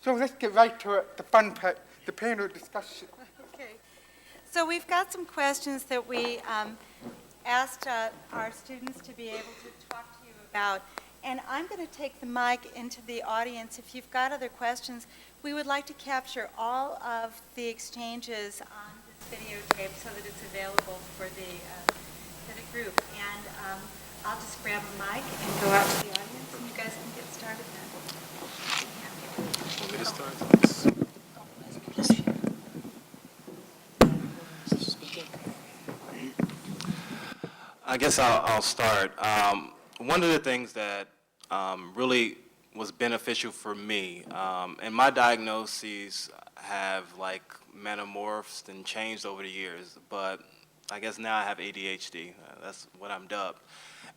So let's get right to it, the fun part, the panel discussion. Okay. So we've got some questions that we asked our students to be able to talk to you about. And I'm going to take the mic into the audience. If you've got other questions, we would like to capture all of the exchanges on this videotape so that it's available for the group. And I'll just grab a mic and go out to the audience, and you guys can get started then. Want me to start? I guess I'll start. One of the things that really was beneficial for me, and my diagnoses have like metamorphosed and changed over the years, but I guess now I have ADHD. That's what I'm dubbed.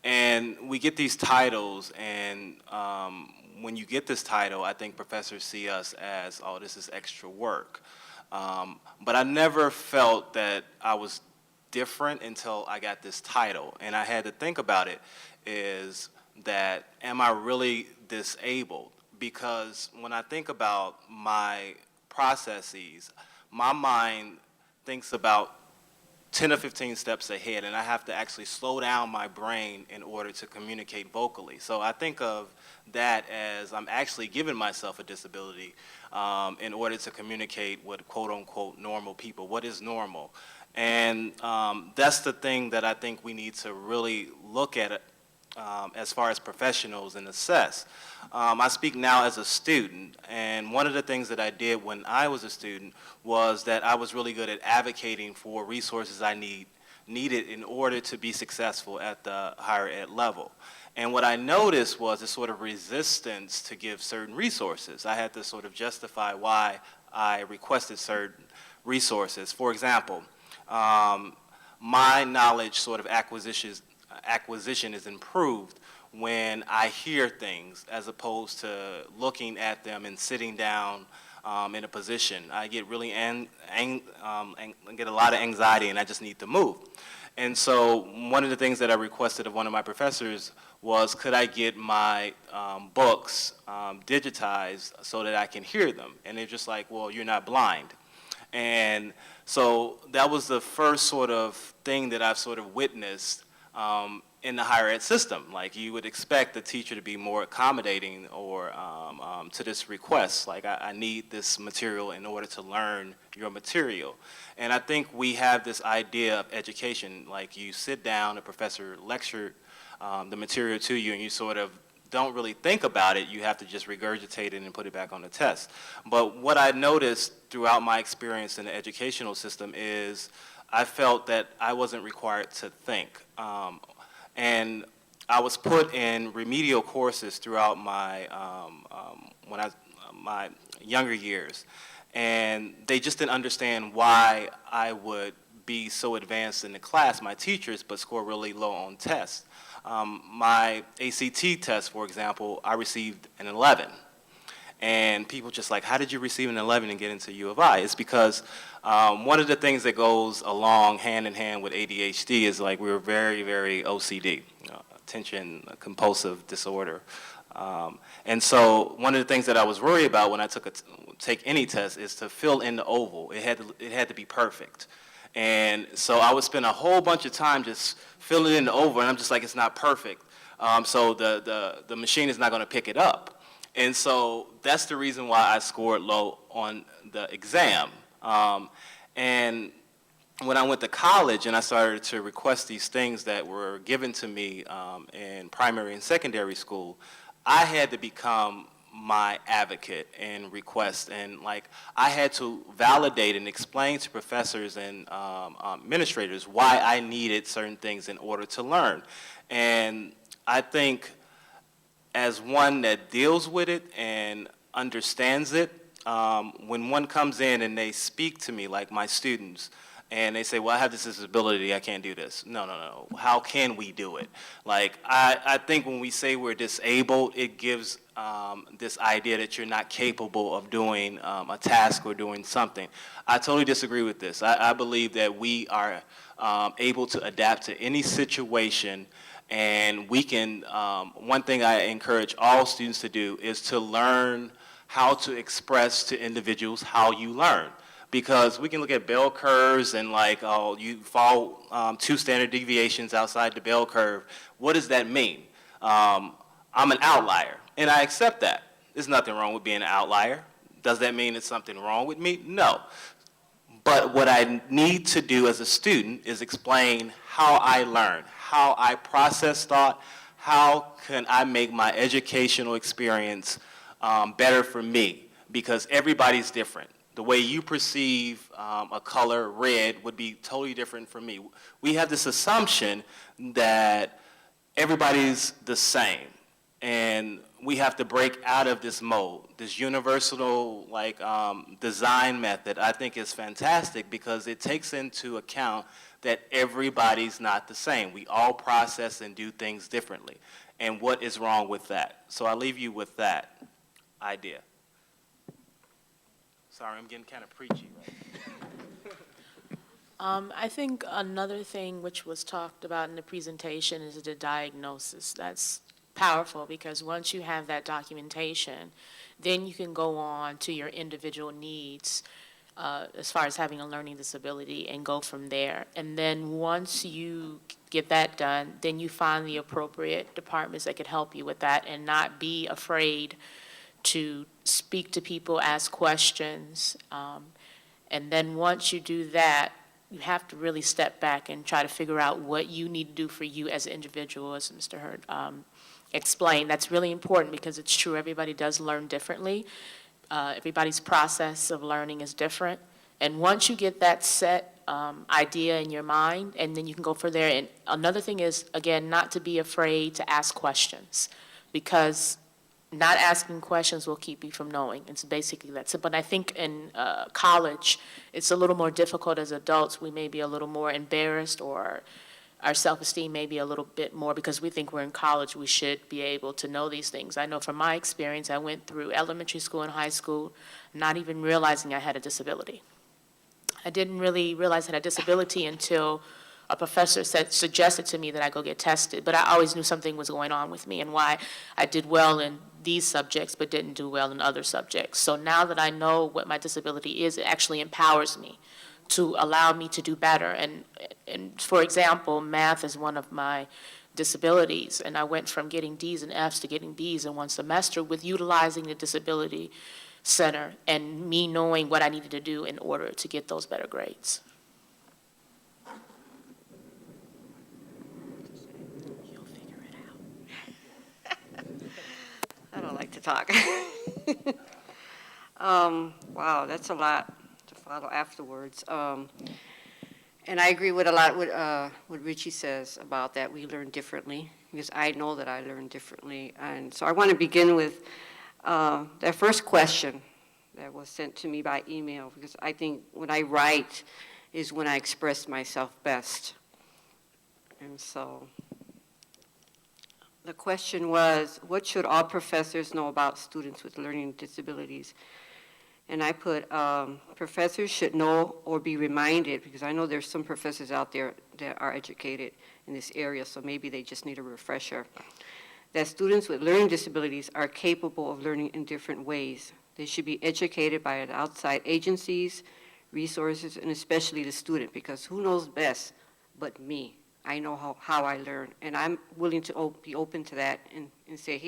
And we get these titles, and when you get this title, I think professors see us as, oh, this is extra work. But I never felt that I was different until I got this title. And I had to think about it is that, am I really disabled? Because when I think about my processes, my mind thinks about 10 or 15 steps ahead, and I have to actually slow down my brain in order to communicate vocally. So I think of that as I'm actually giving myself a disability in order to communicate with quote-unquote normal people. What is normal? And that's the thing that I think we need to really look at as far as professionals and assess. I speak now as a student, and one of the things that I did when I was a student was that I was really good at advocating for resources I needed in order to be successful at the higher ed level. And what I noticed was a sort of resistance to give certain resources. I had to sort of justify why I requested certain resources. For example, my knowledge sort of acquisition is improved when I hear things as opposed to looking at them and sitting down in a position. I get really get a lot of anxiety, and I just need to move. And so one of the things that I requested of one of my professors was, could I get my books digitized so that I can hear them? And they're just like, well, you're not blind. And so that was the first sort of thing that I've sort of witnessed in the higher ed system. Like, you would expect the teacher to be more accommodating or to this request. Like, I need this material in order to learn your material. And I think we have this idea of education, like you sit down, a professor lectured the material to you, and you sort of don't really think about it. You have to just regurgitate it and put it back on the test. But what I noticed throughout my experience in the educational system is I felt that I wasn't required to think. And I was put in remedial courses throughout my, my younger years. And they just didn't understand why I would be so advanced in the class, my teachers, but score really low on tests. My ACT test, for example, I received an 11. And people just like, how did you receive an 11 and get into U of I? It's because one of the things that goes along hand in hand with ADHD is like we're very, very OCD, attention compulsive disorder. And so one of the things that I was worried about when I take any test is to fill in the oval. It had to be perfect. And so I would spend a whole bunch of time just filling in the oval, and I'm just like, it's not perfect. So the machine is not going to pick it up. And so that's the reason why I scored low on the exam. And when I went to college and I started to request these things that were given to me in primary and secondary school, I had to become my advocate and request. And like, I had to validate and explain to professors and administrators why I needed certain things in order to learn. And I think as one that deals with it and understands it, when one comes in and they speak to me, like my students, and they say, well, I have this disability, I can't do this. No. How can we do it? Like, I think when we say we're disabled, it gives this idea that you're not capable of doing a task or doing something. I totally disagree with this. I believe that we are able to adapt to any situation. And we can, one thing I encourage all students to do is to learn how to express to individuals how you learn. Because we can look at bell curves and like, oh, you fall 2 standard deviations outside the bell curve. What does that mean? I'm an outlier, and I accept that. There's nothing wrong with being an outlier. Does that mean it's something wrong with me? No. But what I need to do as a student is explain how I learn, how I process thought, how can I make my educational experience better for me, because everybody's different. The way you perceive a color, red, would be totally different from me. We have this assumption that everybody's the same, and we have to break out of this mold. This universal design method, I think, is fantastic because it takes into account that everybody's not the same. We all process and do things differently. And what is wrong with that? So I leave you with that idea. Sorry, I'm getting kind of preachy. I think another thing which was talked about in the presentation is the diagnosis. That's powerful because once you have that documentation, then you can go on to your individual needs as far as having a learning disability and go from there. And then once you get that done, then you find the appropriate departments that could help you with that and not be afraid to speak to people, ask questions. And then once you do that, you have to really step back and try to figure out what you need to do for you as an individual, as Mr. Hurd explained. That's really important because it's true, everybody does learn differently. Everybody's process of learning is different. And once you get that set idea in your mind, and then you can go for there. And another thing is, again, not to be afraid to ask questions, because not asking questions will keep you from knowing. It's basically that simple. And I think in college, it's a little more difficult as adults. We may be a little more embarrassed, or our self-esteem may be a little bit more because we think we're in college, we should be able to know these things. I know from my experience, I went through elementary school and high school not even realizing I had a disability. I didn't really realize I had a disability until a professor suggested to me that I go get tested, but I always knew something was going on with me and why I did well in these subjects but didn't do well in other subjects. So now that I know what my disability is, it actually empowers me to allow me to do better. And for example, math is one of my disabilities, and I went from getting D's and F's to getting B's in one semester with utilizing the Disability Center and me knowing what I needed to do in order to get those better grades. You'll figure it out. I don't like to talk. Wow, that's a lot to follow afterwards. And I agree with a lot with what Richie says about that we learn differently, because I know that I learn differently. And so I want to begin with that first question that was sent to me by email, because I think when I write is when I express myself best. And so the question was, what should all professors know about students with learning disabilities? And I put, professors should know or be reminded, because I know there's some professors out there that are educated in this area, so maybe they just need a refresher, that students with learning disabilities are capable of learning in different ways. They should be educated by outside agencies, resources, and especially the student, because who knows best but me? I know how I learn, and I'm willing to be open to that and say,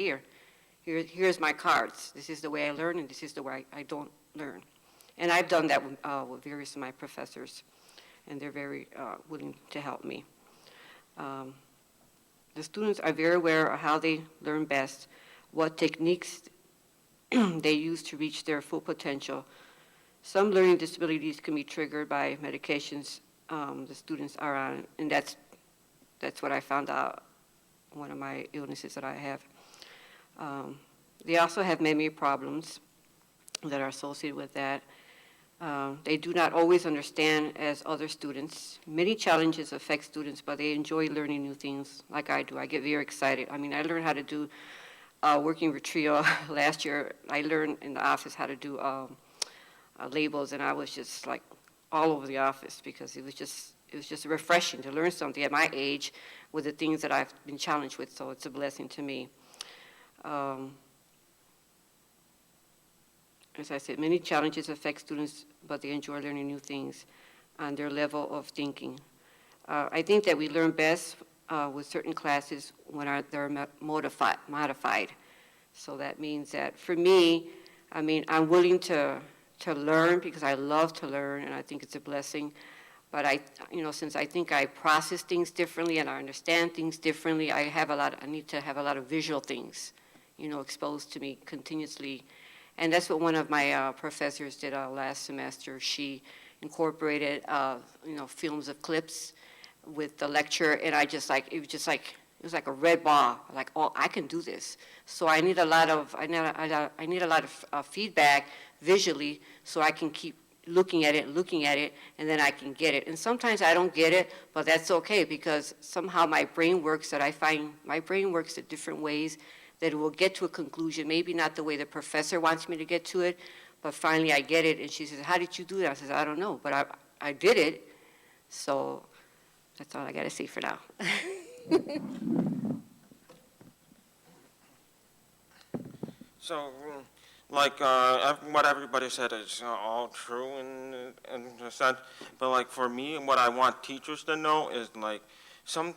here's my cards. This is the way I learn, and this is the way I don't learn. And I've done that with various of my professors, and they're very willing to help me. The students are very aware of how they learn best, what techniques they use to reach their full potential. Some learning disabilities can be triggered by medications the students are on, and that's what I found out, one of my illnesses that I have. They also have memory problems that are associated with that. They do not always understand as other students. Many challenges affect students, but they enjoy learning new things like I do. I get very excited. I mean, I learned how to do working retrieval last year. I learned in the office how to do labels, and I was just like all over the office because it was just refreshing to learn something at my age with the things that I've been challenged with, so it's a blessing to me. as I said, many challenges affect students, but they enjoy learning new things on their level of thinking. I think that we learn best with certain classes when they're modified. So that means that for me, I mean, I'm willing to learn because I love to learn and I think it's a blessing. But since I think I process things differently and I understand things differently, I need to have a lot of visual things, exposed to me continuously. And that's what one of my professors did last semester. She incorporated, films of clips with the lecture, and it was like a red ball. Like, oh, I can do this. So I need a lot of feedback visually, so I can keep looking at it, and then I can get it. And sometimes I don't get it, but that's okay because somehow my brain works at different ways that it will get to a conclusion. Maybe not the way the professor wants me to get to it, but finally I get it. And she says, "How did you do that?" I says, "I don't know, but I did it." So that's all I got to say for now. So, what everybody said is all true in a sense, but like for me, what I want teachers to know is like some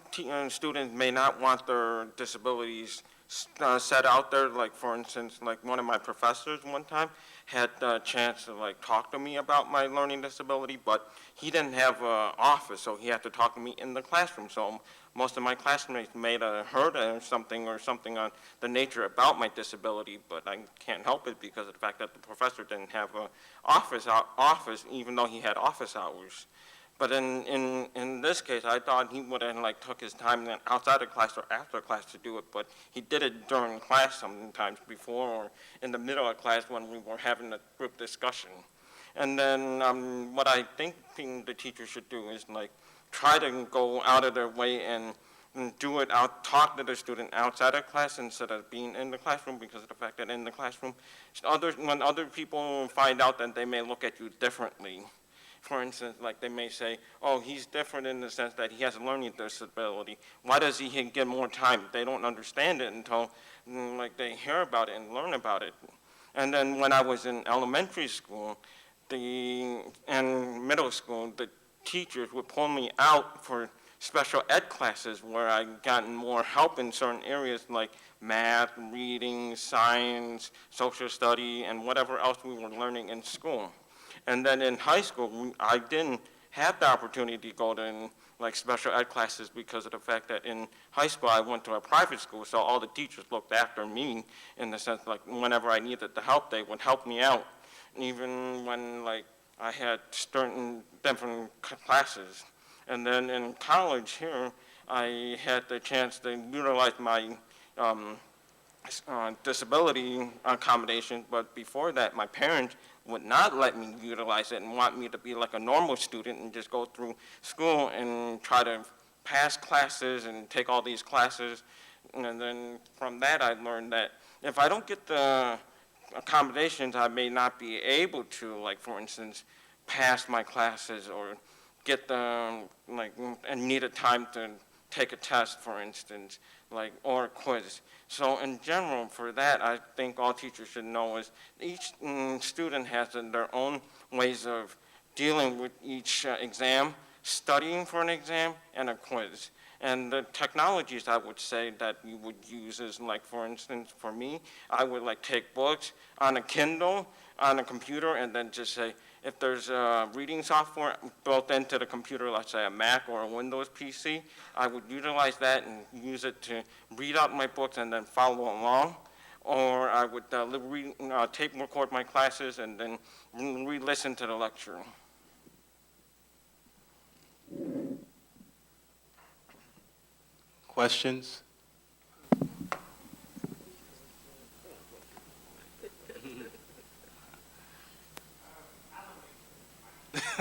students may not want their disabilities set out there. Like for instance, like one of my professors one time had a chance to like talk to me about my learning disability, but he didn't have an office, so he had to talk to me in the classroom. So most of my classmates may have heard or something on the nature about my disability, but I can't help it because of the fact that the professor didn't have an office, even though he had office hours. But in this case, I thought he would have like took his time then outside of class or after class to do it, but he did it during class sometimes before or in the middle of class when we were having a group discussion. And then what I think the teacher should do is like try to go out of their way and talk to the student outside of class instead of being in the classroom, because of the fact that in the classroom, when other people find out that they may look at you differently. For instance, like they may say, oh, he's different in the sense that he has a learning disability. Why does he get more time? They don't understand it until like they hear about it and learn about it. And then when I was in elementary school and middle school, the teachers would pull me out for special ed classes where I gotten more help in certain areas like math, reading, science, social study, and whatever else we were learning in school. And then in high school, I didn't have the opportunity to go to like special ed classes because of the fact that in high school I went to a private school, so all the teachers looked after me in the sense like whenever I needed the help, they would help me out, even when like I had certain different classes. And then in college here, I had the chance to utilize my disability accommodation, but before that, my parents would not let me utilize it and want me to be like a normal student and just go through school and try to pass classes and take all these classes. And then from that, I learned that if I don't get the accommodations, I may not be able to, like for instance, pass my classes or get the, like, and need a time to take a test, for instance, like, or a quiz. So in general, for that, I think all teachers should know is each student has their own ways of dealing with each exam, studying for an exam, and a quiz. And the technologies I would say that you would use is like, for instance, for me, I would like take books on a Kindle, on a computer, and then just say, if there's a reading software built into the computer, let's say a Mac or a Windows PC, I would utilize that and use it to read out my books and then follow along. Or I would tape record my classes and then re-listen to the lecture. Questions?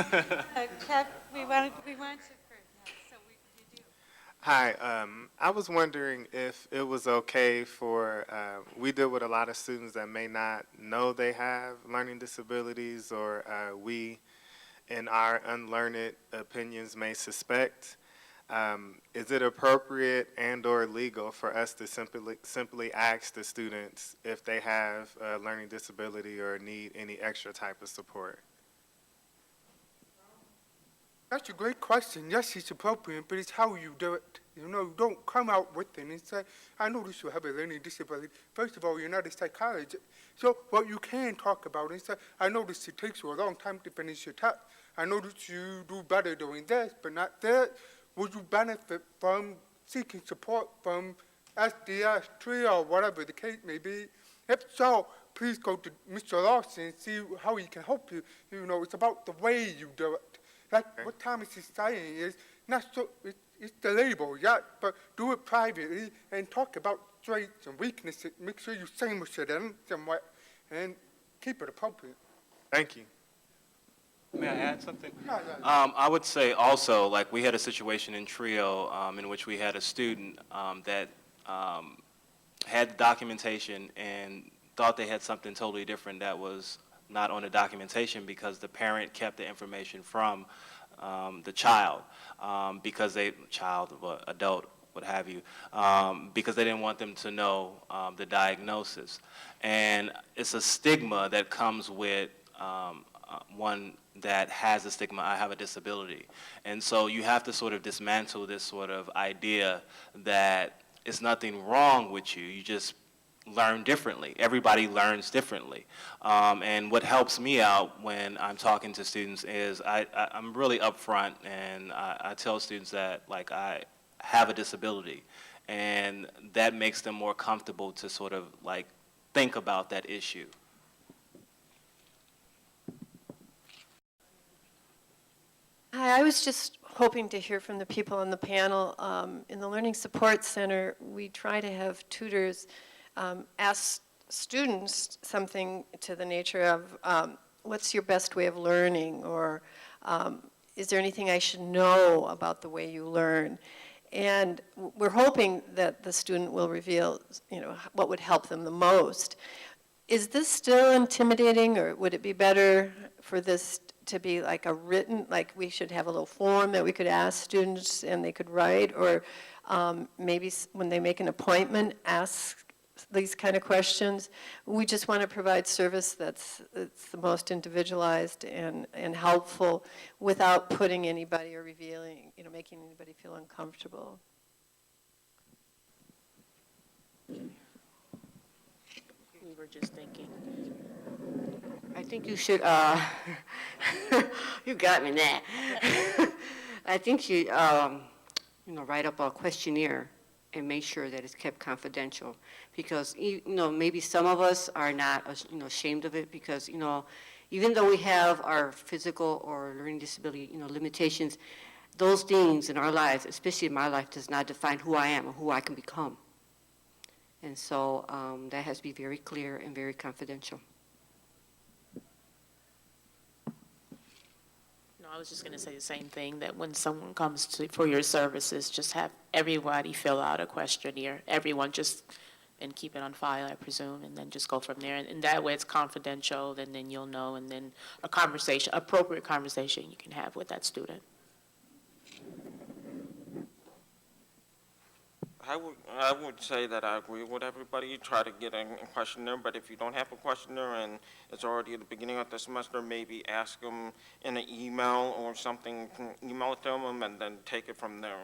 Kev, we want you first. No, so you do. Hi, I was wondering if it was okay for, we deal with a lot of students that may not know they have learning disabilities, or we, in our unlearned opinions, may suspect. is it appropriate and/or legal for us to simply ask the students if they have a learning disability or need any extra type of support? That's a great question. Yes, it's appropriate, but it's how you do it. You know, you don't come out with it and say, I notice you have a learning disability. First of all, you're not a psychologist. So what you can talk about is say, I notice it takes you a long time to finish your test. I notice you do better doing this, but not that. Would you benefit from seeking support from SDS, TRIA, or whatever the case may be? If so, please go to Mr. Lawson and see how he can help you. You know, it's about the way you do it. Like what Thomas is saying is not so, it's the label, yeah, but do it privately and talk about strengths and weaknesses. Make sure you sandwich it in somewhere and keep it appropriate. Thank you. May I add something? Yeah. I would say also, like, we had a situation in Trio in which we had a student that had documentation and thought they had something totally different that was not on the documentation because the parent kept the information from the child because adult, what have you, because they didn't want them to know the diagnosis. And it's a stigma that comes with one that has a stigma, I have a disability. And so you have to sort of dismantle this sort of idea that it's nothing wrong with you, you just learn differently. Everybody learns differently. And what helps me out when I'm talking to students is I'm really upfront and I tell students that, like, I have a disability, and that makes them more comfortable to sort of like think about that issue. Hi, I was just hoping to hear from the people on the panel. In the Learning Support Center, we try to have tutors ask students something to the nature of, what's your best way of learning? Or is there anything I should know about the way you learn? And we're hoping that the student will reveal, you know, what would help them the most. Is this still intimidating, or would it be better for this to be like a written, like we should have a little form that we could ask students and they could write, or maybe when they make an appointment, ask these kind of questions? We just want to provide service that's the most individualized and helpful without putting anybody or revealing, you know, making anybody feel uncomfortable. We were just thinking. I think you should, you got me now. I think you, you know, write up a questionnaire and make sure that it's kept confidential, because, you know, maybe some of us are not, you know, ashamed of it, because, you know, even though we have our physical or learning disability, you know, limitations, those things in our lives, especially in my life, does not define who I am or who I can become. And so that has to be very clear and very confidential. I was just going to say the same thing, that when someone comes for your services, just have everybody fill out a questionnaire, everyone, just, and keep it on file, I presume, and then just go from there. And that way it's confidential, and then you'll know, and then a conversation, appropriate conversation you can have with that student. I would say that I agree with everybody. You try to get a questionnaire, but if you don't have a questionnaire and it's already at the beginning of the semester, maybe ask them in an email or something, email it to them, and then take it from there.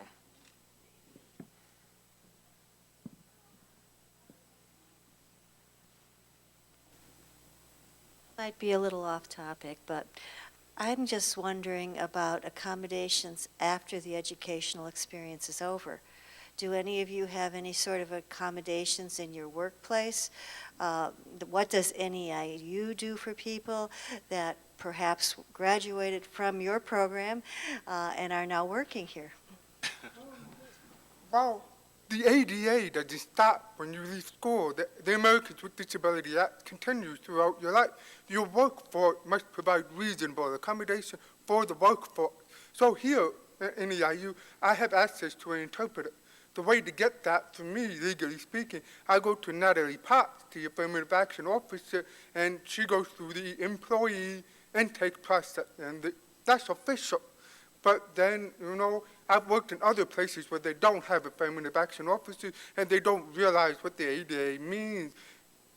Might be a little off topic, but I'm just wondering about accommodations after the educational experience is over. Do any of you have any sort of accommodations in your workplace? What does NEIU do for people that perhaps graduated from your program and are now working here? Well, the ADA doesn't stop when you leave school. The Americans with Disabilities Act continues throughout your life. Your workforce must provide reasonable accommodation for the workforce. So here at NEIU, I have access to an interpreter. The way to get that, for me, legally speaking, I go to Natalie Potts, the affirmative action officer, and she goes through the employee intake process, and that's official. But then, you know, I've worked in other places where they don't have affirmative action officers and they don't realize what the ADA means.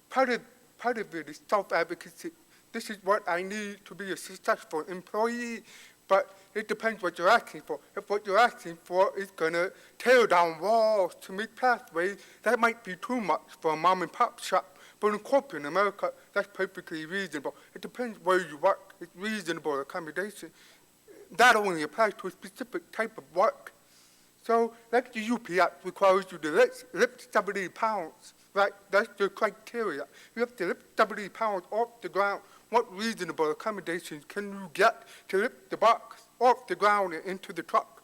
Part of it is self-advocacy. This is what I need to be a successful employee, but it depends what you're asking for. If what you're asking for is going to tear down walls to make pathways, that might be too much for a mom and pop shop. But in corporate America, that's perfectly reasonable. It depends where you work. It's reasonable accommodation. That only applies to a specific type of work. So, like the UP Act requires you to lift 70 pounds, right? That's the criteria. You have to lift 70 pounds off the ground. What reasonable accommodations can you get to lift the box off the ground and into the truck?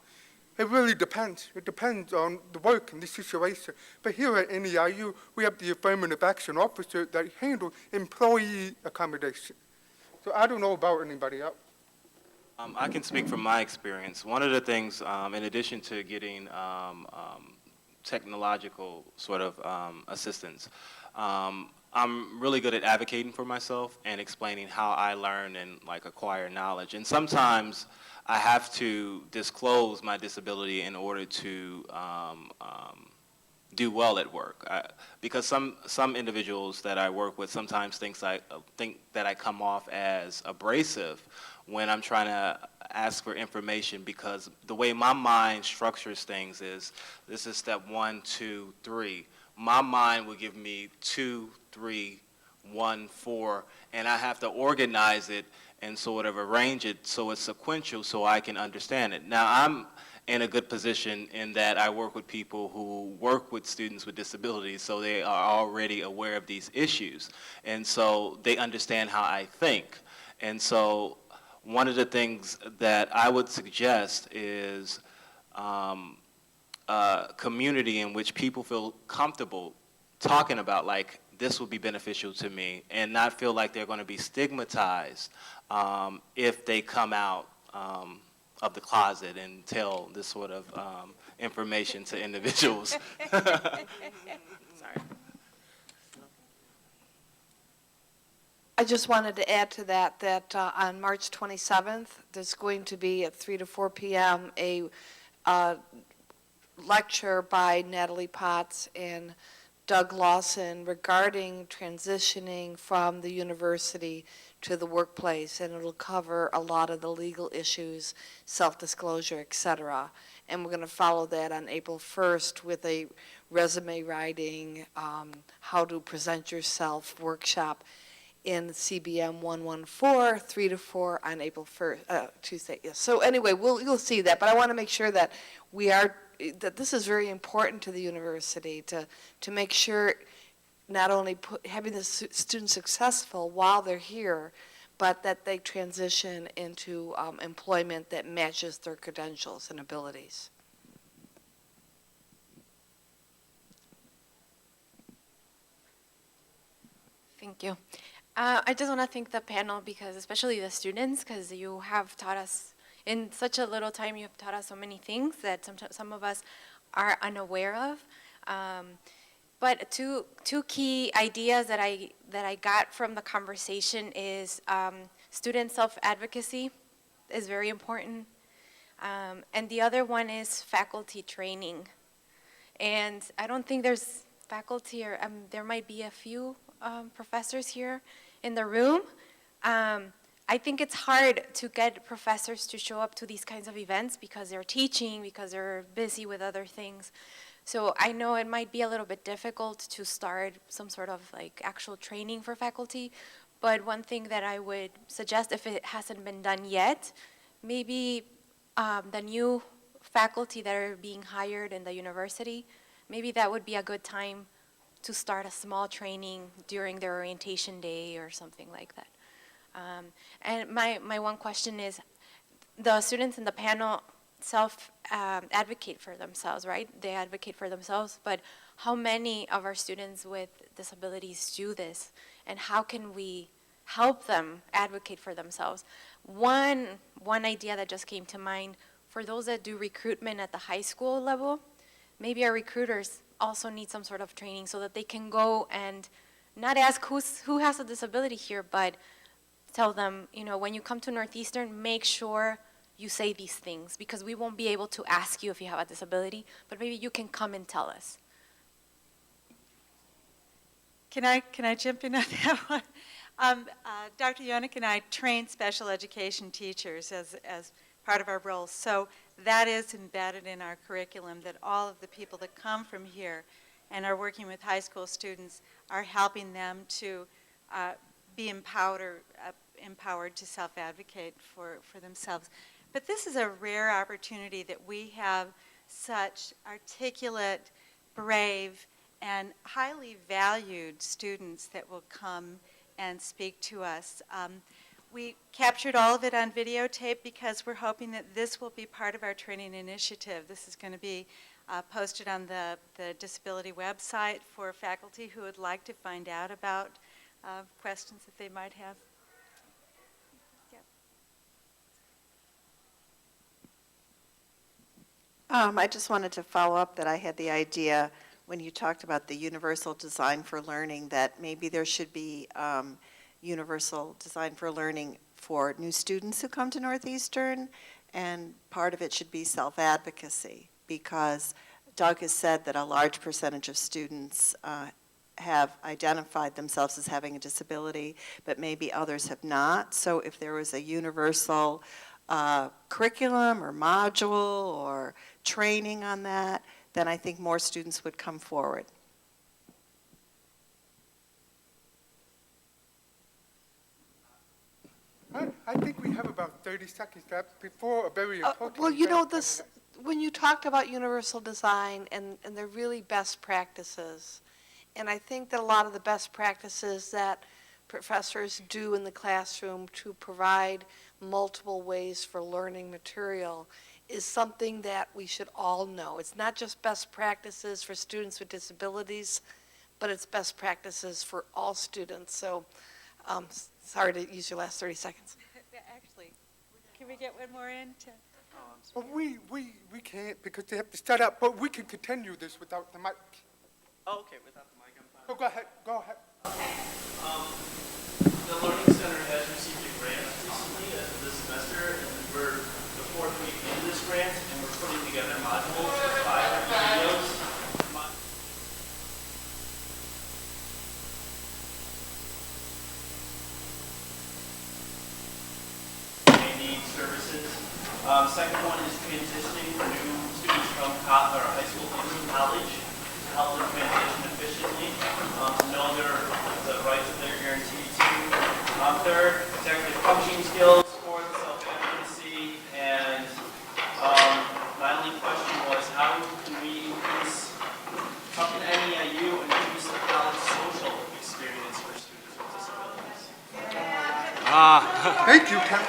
It really depends. It depends on the work and the situation. But here at NEIU, we have the affirmative action officer that handles employee accommodation. So I don't know about anybody else. I can speak from my experience. One of the things, in addition to getting technological sort of assistance, I'm really good at advocating for myself and explaining how I learn and like acquire knowledge. And sometimes I have to disclose my disability in order to do well at work. Because some individuals that I work with sometimes think that I come off as abrasive when I'm trying to ask for information, because the way my mind structures things is, this is step 1, 2, 3. My mind will give me 2, 3, 1, 4, and I have to organize it and sort of arrange it so it's sequential so I can understand it. Now, I'm in a good position in that I work with people who work with students with disabilities, so they are already aware of these issues, and so they understand how I think. And so one of the things that I would suggest is a community in which people feel comfortable talking about, like, this would be beneficial to me, and not feel like they're going to be stigmatized if they come out of the closet and tell this sort of information to individuals. Sorry. I just wanted to add to that on March 27th, there's going to be at 3 to 4 p.m. a lecture by Natalie Potts and Doug Lawson regarding transitioning from the university to the workplace, and it'll cover a lot of the legal issues, self-disclosure, et cetera. And we're going to follow that on April 1st with a resume writing, how to present yourself workshop in CBM 114, 3 to 4 on April 1st, Tuesday. Yes. So anyway, you'll see that, but I want to make sure that that this is very important to the university to make sure not only having the students successful while they're here, but that they transition into employment that matches their credentials and abilities. Thank you. I just want to thank the panel, because especially the students, because you have taught us in such a little time. You have taught us so many things that sometimes some of us are unaware of. But two key ideas that I got from the conversation is student self-advocacy is very important, and the other one is faculty training. And I don't think there's faculty, or there might be a few professors here in the room. I think it's hard to get professors to show up to these kinds of events because they're teaching, because they're busy with other things. So I know it might be a little bit difficult to start some sort of like actual training for faculty, but one thing that I would suggest, if it hasn't been done yet, maybe the new faculty that are being hired in the university, maybe that would be a good time to start a small training during their orientation day or something like that. And my one question is, the students in the panel advocate for themselves, right? They advocate for themselves, but how many of our students with disabilities do this, and how can we help them advocate for themselves? One idea that just came to mind, for those that do recruitment at the high school level, maybe our recruiters also need some sort of training so that they can go and not ask who has a disability here, but tell them, when you come to Northeastern, make sure you say these things, because we won't be able to ask you if you have a disability, but maybe you can come and tell us. Can I jump in on that one? Dr. Yonik and I train special education teachers as part of our roles. So that is embedded in our curriculum, that all of the people that come from here and are working with high school students are helping them to be empowered to self-advocate for themselves. But this is a rare opportunity that we have such articulate, brave, and highly valued students that will come and speak to us. We captured all of it on videotape because we're hoping that this will be part of our training initiative. This is going to be posted on the disability website for faculty who would like to find out about questions that they might have. I just wanted to follow up that I had the idea when you talked about the universal design for learning that maybe there should be universal design for learning for new students who come to Northeastern, and part of it should be self-advocacy, because Doug has said that a large percentage of students have identified themselves as having a disability, but maybe others have not. So if there was a universal curriculum or module or training on that, then I think more students would come forward. I think we have about 30 seconds left before a very important. Well, you know, event this, coming when you talked about universal design and they're really best practices, and I think that a lot of the best practices that professors do in the classroom to provide multiple ways for learning material is something that we should all know. It's not just best practices for students with disabilities, but it's best practices for all students. So, sorry to use your last 30 seconds. Actually, can we get one more in? But we can't because they have to start up, but we can continue this without the mic. Oh, okay, without the mic, I'm fine. So go ahead, go ahead. The Learning Center has received a grant recently this semester, and we're the fourth week into this grant, and we're putting together modules with 5 different videos. They need services. Second one is transitioning new students from high school into college to help them transition efficiently, know the rights that they're guaranteed to. Third, executive functioning skills, fourth, self-advocacy, and my only question was how can NEIU increase the college social experience for students with disabilities? Thank you, Ken.